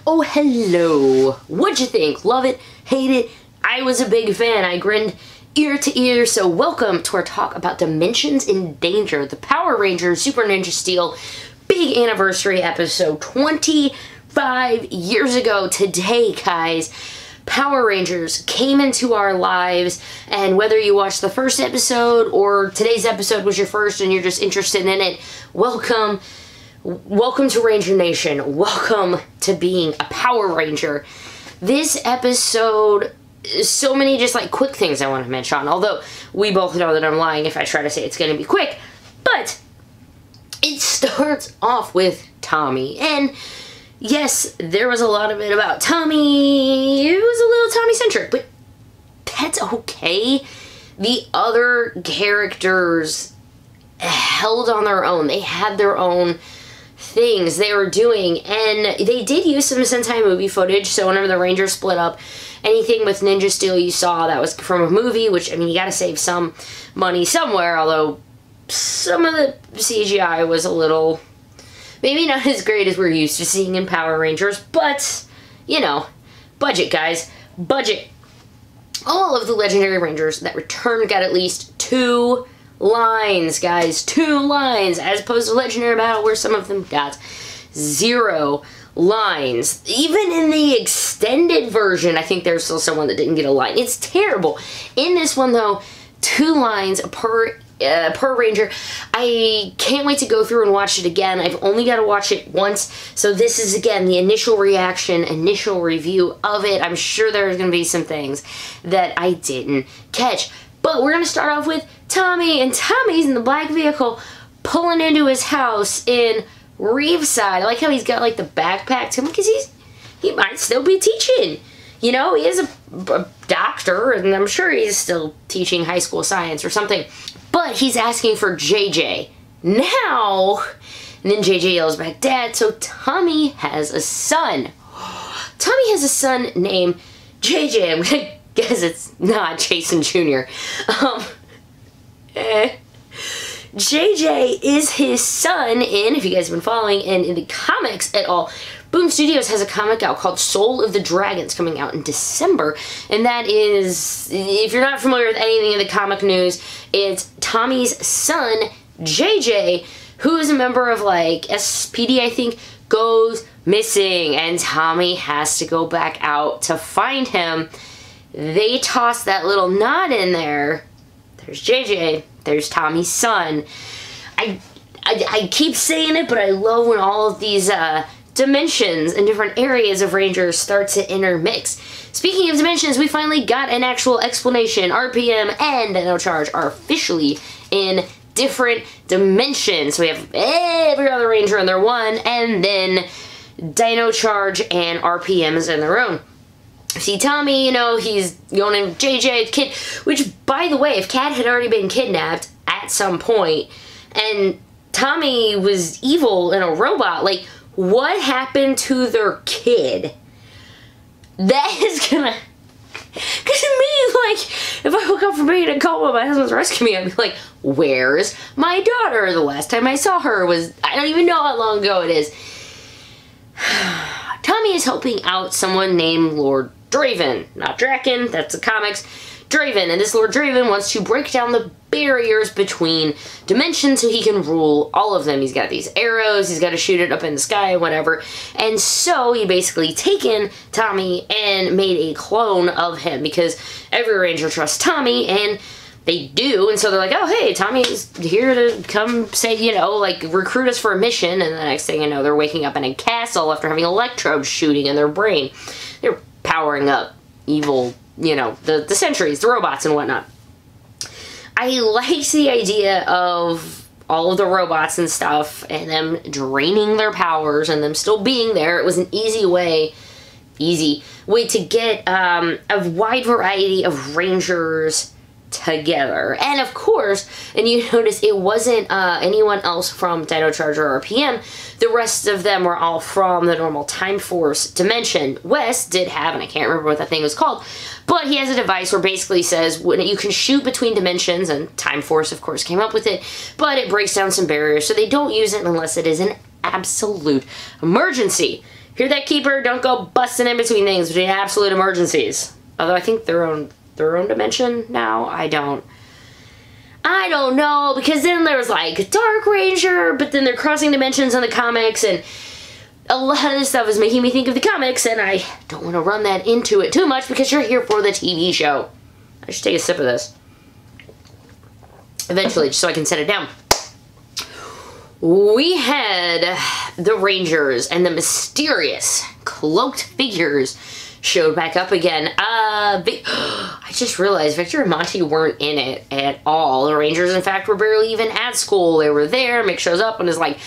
Oh, hello. What'd you think? Love it? Hate it? I was a big fan. I grinned ear to ear. So welcome to our talk about Dimensions in Danger, the Power Rangers Super Ninja Steel big anniversary episode 25 years ago today, guys. Power Rangers came into our lives, and whether you watched the first episode or today's episode was your first and you're just interested in it, welcome. Welcome to Ranger Nation. Welcome to being a Power Ranger. This episode, so many just like quick things I want to mention, although we both know that I'm lying if I try to say it's going to be quick, but it starts off with Tommy, and yes, there was a lot of it about Tommy. It was a little Tommy-centric, but that's okay. The other characters held on their own. They had their own things they were doing, and they did use some Sentai movie footage. So whenever the Rangers split up, anything with Ninja Steel you saw that was from a movie, which, I mean, you gotta save some money somewhere, although some of the CGI was a little, maybe not as great as we're used to seeing in Power Rangers, but, you know, budget, guys, budget. All of the Legendary Rangers that returned got at least 2 lines, guys. 2 lines, as opposed to Legendary Battle where some of them got 0 lines. Even in the extended version, I think there's still someone that didn't get a line. It's terrible. In this one, though, 2 lines per Ranger. I can't wait to go through and watch it again. I've only got to watch it once, so this is, again, the initial reaction, initial review of it. I'm sure there's going to be some things that I didn't catch. But we're going to start off with Tommy, and Tommy's in the black vehicle pulling into his house in Reeveside. I like how he's got like the backpack to him because he might still be teaching. You know, he is a doctor, and I'm sure he's still teaching high school science or something. But he's asking for JJ now, and then JJ yells back, "Dad!" So Tommy has a son. Tommy has a son named JJ. I'm gonna guess it's not Jason Jr. JJ is his son in, if you guys have been following, and in the comics at all, Boom Studios has a comic out called Soul of the Dragons coming out in December, and that is, if you're not familiar with anything in the comic news, it's Tommy's son, JJ, who is a member of, like, SPD, I think, goes missing, and Tommy has to go back out to find him. They toss that little nod in there. There's JJ. There's Tommy's son. I keep saying it, but I love when all of these dimensions and different areas of Rangers start to intermix. Speaking of dimensions, we finally got an actual explanation. RPM and Dino Charge are officially in different dimensions. So we have every other Ranger in their one, and then Dino Charge and RPM is in their own. See, Tommy, you know, he's going in JJ, Kid, which, by the way, if Kat had already been kidnapped at some point, and Tommy was evil and a robot, like, what happened to their kid? That is gonna... Because to me, like, if I woke up from being in a coma, my husband's rescuing me, I'd be like, where's my daughter? The last time I saw her was, I don't even know how long ago it is. Tommy is helping out someone named Lord Draven. Not Draken, that's the comics. Draven, and this Lord Draven wants to break down the barriers between dimensions so he can rule all of them. He's got these arrows, he's got to shoot it up in the sky, whatever. And so he basically taken Tommy and made a clone of him because every Ranger trusts Tommy, and they do, and so they're like, oh, hey, Tommy's here to come say, you know, like, recruit us for a mission, and the next thing you know, they're waking up in a castle after having electrodes shooting in their brain. They're powering up evil, you know, the sentries, the robots and whatnot. I like the idea of all of the robots and stuff, and them draining their powers, and them still being there. It was an easy way to get a wide variety of Rangers together. And of course, and you notice it wasn't anyone else from Dino Charge or RPM. The rest of them were all from the normal Time Force dimension. Wes did have, and I can't remember what that thing was called, but he has a device where basically says when you can shoot between dimensions, and Time Force of course came up with it, but it breaks down some barriers, so they don't use it unless it is an absolute emergency. Hear that, Keeper? Don't go busting in between things, between absolute emergencies. Although I think their own dimension now. I don't know, because then there's like Dark Ranger, but then they're crossing dimensions in the comics, and a lot of this stuff is making me think of the comics, and I don't want to run that into it too much because you're here for the TV show. I should take a sip of this. Eventually, just so I can set it down. We had the Rangers and the mysterious cloaked figures showed back up again. I just realized Victor and Monty weren't in it at all. The Rangers, in fact, were barely even at school. They were there. Mick shows up and is like,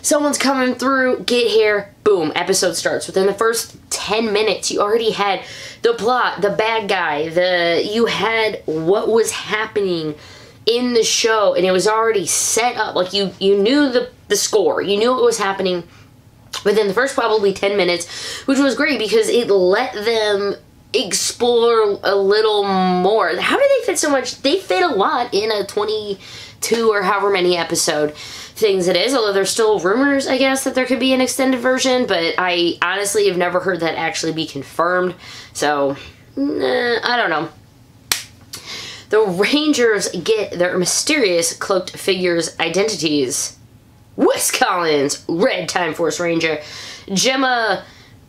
someone's coming through, get here. Boom, episode starts. Within the first 10 minutes, you already had the plot, the bad guy, you had what was happening in the show, and it was already set up. Like, you knew the score. You knew what was happening within the first probably 10 minutes, which was great because it let them explore a little more. How do they fit so much? They fit a lot in a 22 or however many episode things it is, although there's still rumors, I guess, that there could be an extended version, but I honestly have never heard that actually be confirmed, so I don't know. The Rangers get their mysterious cloaked figures' identities. Wes Collins, Red Time Force Ranger. Gemma,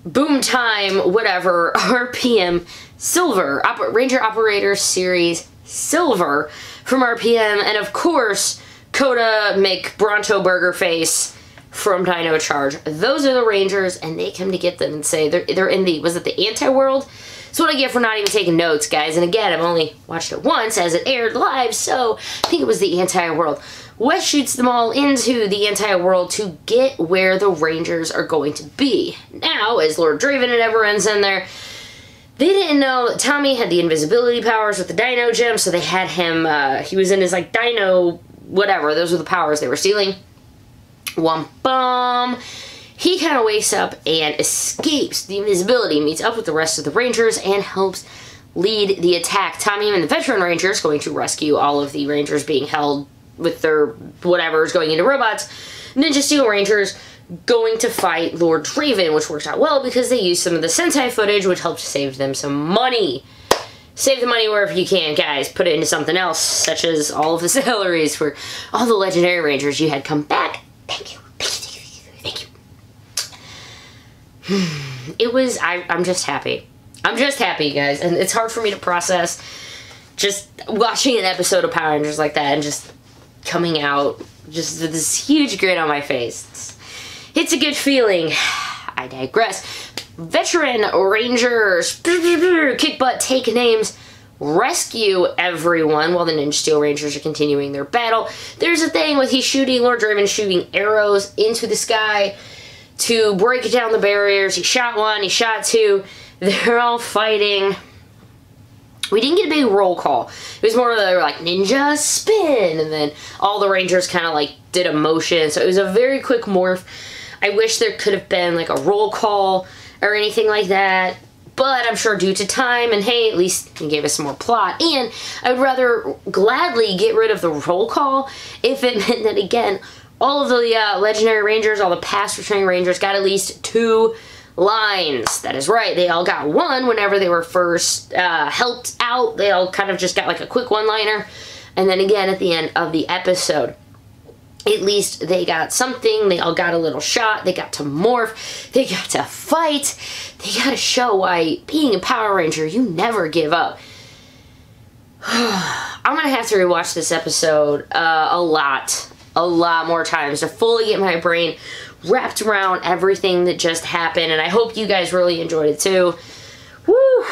Boom Time, whatever, RPM, Silver, Ranger Operator Series Silver from RPM, and of course, Coda McBronto Burger Face from Dino Charge. Those are the Rangers, and they come to get them and say they're in the, was it the anti-world? That's what I get for not even taking notes, guys. And again, I've only watched it once as it aired live, so I think it was the anti-world. Wes shoots them all into the anti-world to get where the Rangers are going to be. Now, as Lord Draven and everyone's in there, they didn't know that Tommy had the invisibility powers with the Dino Gem, so they had him, he was in his, like, Dino, whatever. Those were the powers they were stealing. Wham-bum. He kind of wakes up and escapes the invisibility, meets up with the rest of the Rangers, and helps lead the attack. Tommy and the veteran Rangers going to rescue all of the Rangers being held with their whatever's going into robots. Ninja Steel Rangers going to fight Lord Draven, which works out well because they used some of the Sentai footage, which helped save them some money. Save the money wherever you can, guys. Put it into something else, such as all of the salaries for all the legendary Rangers you had come back. Thank you. Thank you. It was, I'm just happy. I'm just happy, guys. And it's hard for me to process just watching an episode of Power Rangers like that and just coming out just with this huge grin on my face. It's a good feeling. I digress. Veteran Rangers, kick butt, take names, rescue everyone while the Ninja Steel Rangers are continuing their battle. There's a thing with Lord Draven shooting arrows into the sky to break down the barriers. He shot one, he shot two. They're all fighting. We didn't get a big roll call. It was more of a, like, ninja spin, and then all the Rangers kind of, like, did a motion. So it was a very quick morph. I wish there could have been, like, a roll call or anything like that, but I'm sure due to time, and hey, at least he gave us some more plot, and I would rather gladly get rid of the roll call if it meant that, again, all of the legendary Rangers, all the past returning Rangers got at least 2 lines. That is right, they all got one whenever they were first helped out. They all kind of just got like a quick one-liner, and then again at the end of the episode. At least they got something, they all got a little shot, they got to morph, they got to fight, they got to show why being a Power Ranger, you never give up. I'm going to have to rewatch this episode a lot more times to fully get my brain wrapped around everything that just happened, and I hope you guys really enjoyed it too. Woo!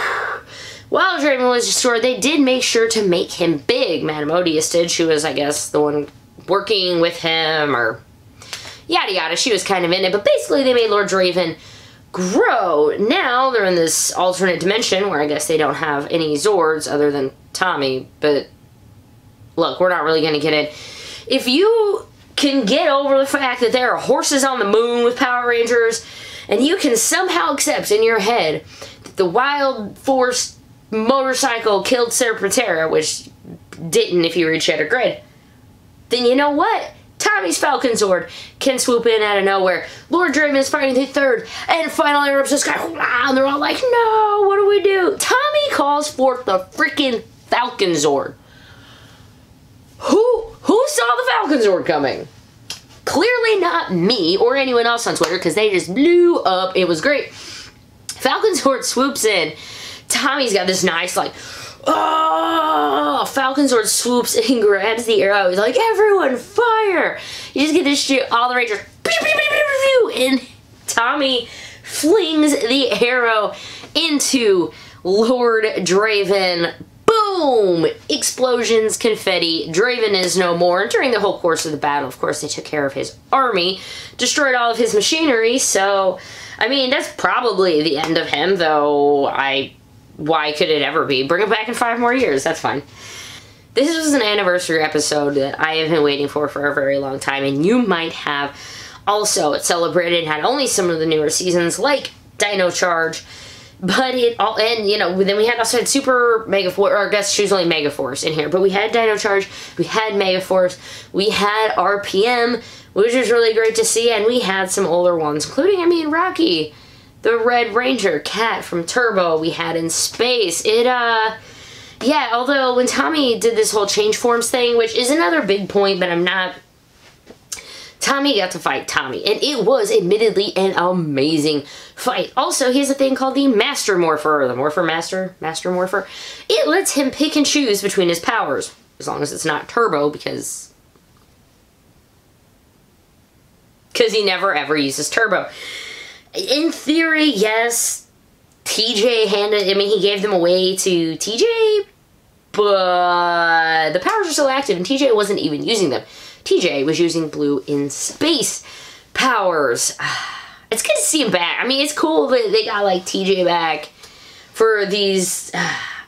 While Draven was destroyed, they did make sure to make him big. Madame Odious did. She was, I guess, the one working with him, or yada yada. She was kind of in it, but basically they made Lord Draven grow. Now they're in this alternate dimension where I guess they don't have any Zords other than Tommy, but look, we're not really going to get it. If you can get over the fact that there are horses on the moon with Power Rangers, and you can somehow accept in your head that the Wild Force motorcycle killed Serpentera, which didn't if you read Shattered Grid, then you know what? Tommy's Falcon Zord can swoop in out of nowhere. Lord Draven's fighting the third, and finally erupts the sky, and they're all like, no, what do we do? Tommy calls forth the freaking Falcon Zord. Who saw the Falcon Zord coming? Clearly not me or anyone else on Twitter, because they just blew up. It was great. Falcon Zord swoops in. Tommy's got this nice, like, oh, Falcon Zord swoops and he grabs the arrow. He's like, everyone fire! You just get this shit, all the Rangers, and Tommy flings the arrow into Lord Draven. Boom! Explosions, confetti, Draven is no more. During the whole course of the battle, of course, they took care of his army, destroyed all of his machinery, so, I mean, that's probably the end of him, though why could it ever be? Bring him back in 5 more years, that's fine. This was an anniversary episode that I have been waiting for a very long time, and you might have also celebrated not only some of the newer seasons, like Dino Charge, but then we also had Super Mega Force, or I guess she was only Mega Force in here, but we had Dino Charge, we had Mega Force, we had RPM, which was really great to see, and we had some older ones, including, I mean, Rocky, the Red Ranger, Cat from Turbo, we had in space. Yeah, although when Tommy did this whole change forms thing, which is another big point, but Tommy got to fight Tommy, and it was admittedly an amazing fight. Also, he has a thing called the Master Morpher, or the Morpher Master Morpher. It lets him pick and choose between his powers, as long as it's not Turbo, because he never ever uses Turbo. In theory, yes, TJ he gave them away to TJ, but the powers are still active, and TJ wasn't even using them. TJ was using blue in space powers. It's good to see him back. I mean, it's cool that they got, like, TJ back for these.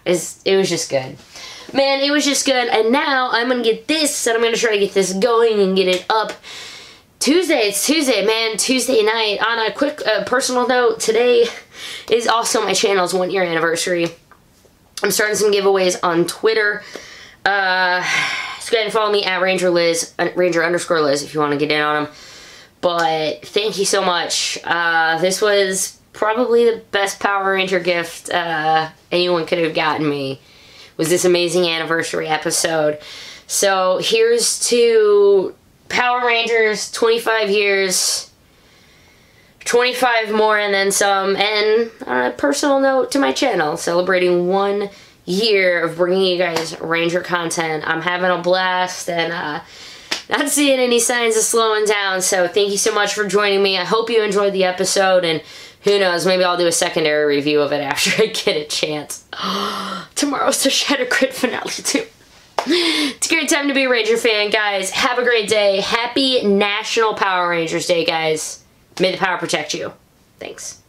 It was just good. Man, it was just good. And now I'm going to get this, and I'm going to try to get this going and get it up. It's Tuesday, man. Tuesday night. On a quick personal note, today is also my channel's 1-year anniversary. I'm starting some giveaways on Twitter. So go ahead and follow me at Ranger_Liz if you want to get in on them. But thank you so much. This was probably the best Power Ranger gift anyone could have gotten me, was this amazing anniversary episode. So here's to Power Rangers, 25 years, 25 more and then some, and on a personal note to my channel, celebrating 1 year of bringing you guys Ranger content. I'm having a blast, and not seeing any signs of slowing down, so thank you so much for joining me. I hope you enjoyed the episode, and who knows, maybe I'll do a secondary review of it after I get a chance. Tomorrow's the Shadow Grid finale, too. It's a great time to be a Ranger fan, guys. Have a great day. Happy National Power Rangers Day, guys. May the power protect you. Thanks.